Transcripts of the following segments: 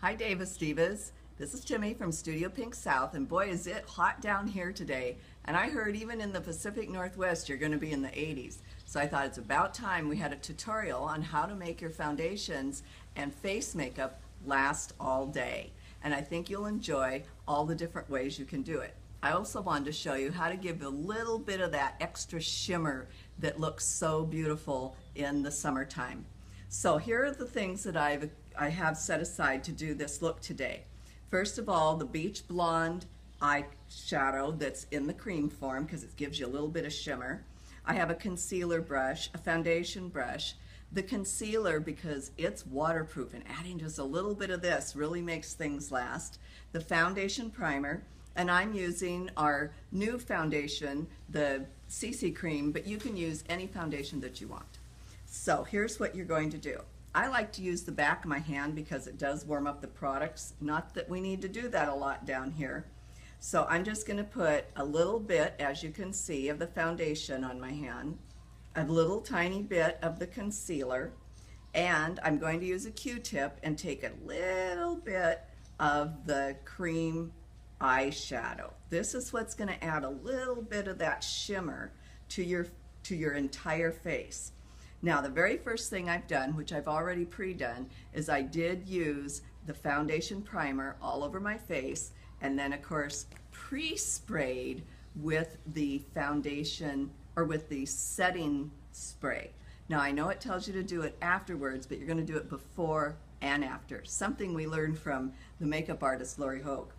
Hi Davis Divas. This is Timmy from Studio Pink South, and boy is it hot down here today. And I heard even in the Pacific Northwest you're going to be in the 80s. So I thought it's about time we had a tutorial on how to make your foundations and face makeup last all day. And I think you'll enjoy all the different ways you can do it. I also wanted to show you how to give a little bit of that extra shimmer that looks so beautiful in the summertime. So here are the things that I have set aside to do this look today. First of all, the Beach Blonde eyeshadow that's in the cream form because it gives you a little bit of shimmer. I have a concealer brush, a foundation brush. The concealer, because it's waterproof and adding just a little bit of this really makes things last. The foundation primer, and I'm using our new foundation, the CC cream, but you can use any foundation that you want. So here's what you're going to do. I like to use the back of my hand because it does warm up the products. Not that we need to do that a lot down here. So I'm just going to put a little bit, as you can see, of the foundation on my hand, a little tiny bit of the concealer, and I'm going to use a Q-tip and take a little bit of the cream eyeshadow. This is what's going to add a little bit of that shimmer to your entire face. Now, the very first thing I've done, which I've already pre-done, is I did use the foundation primer all over my face, and then of course pre-sprayed with the foundation or with the setting spray. Now, I know it tells you to do it afterwards, but you're going to do it before and after, something we learned from the makeup artist Lori Hogue.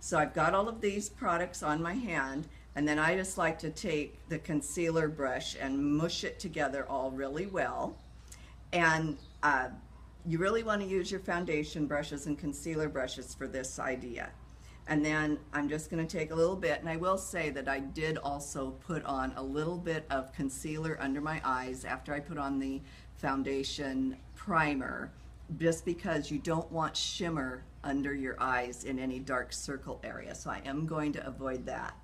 So I've got all of these products on my hand, and then I just like to take the concealer brush and mush it together all really well. And you really want to use your foundation brushes and concealer brushes for this idea. And then I'm just going to take a little bit, and I will say that I did also put on a little bit of concealer under my eyes after I put on the foundation primer, just because you don't want shimmer under your eyes in any dark circle area. So I am going to avoid that.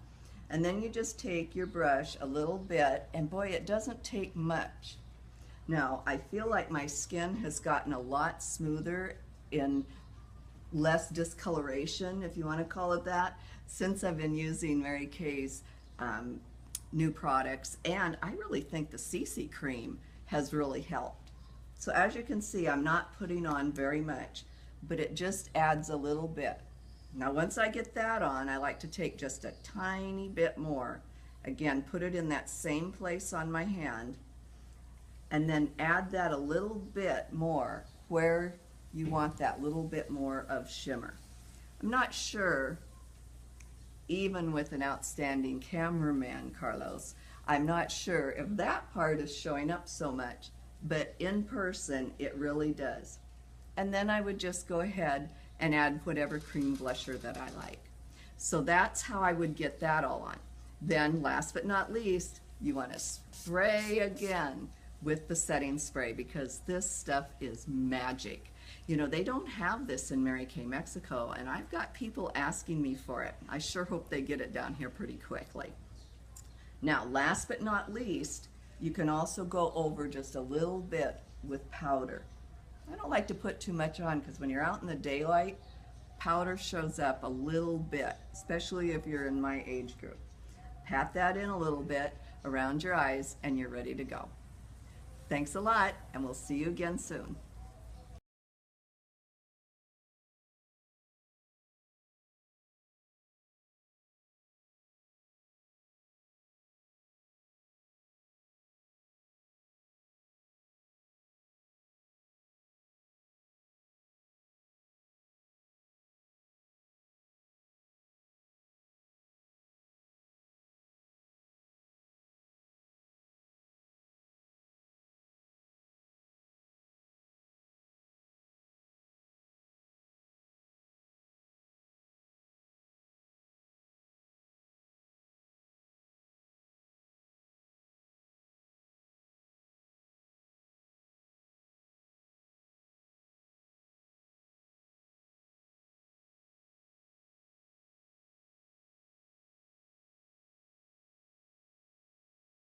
And then you just take your brush a little bit, and boy, it doesn't take much. Now, I feel like my skin has gotten a lot smoother and less discoloration, if you want to call it that, since I've been using Mary Kay's new products, and I really think the CC cream has really helped. So as you can see, I'm not putting on very much, but it just adds a little bit. Now, once I get that on, I like to take just a tiny bit more. Again, put it in that same place on my hand, and then add that a little bit more where you want that little bit more of shimmer. I'm not sure, even with an outstanding cameraman, Carlos, I'm not sure if that part is showing up so much, but in person it really does. And then I would just go ahead and add whatever cream blusher that I like. So that's how I would get that all on. Then last but not least, you want to spray again with the setting spray, because this stuff is magic. You know, they don't have this in Mary Kay, Mexico, and I've got people asking me for it. I sure hope they get it down here pretty quickly. Now, last but not least, you can also go over just a little bit with powder. I don't like to put too much on because when you're out in the daylight, powder shows up a little bit, especially if you're in my age group. Pat that in a little bit around your eyes and you're ready to go. Thanks a lot, and we'll see you again soon.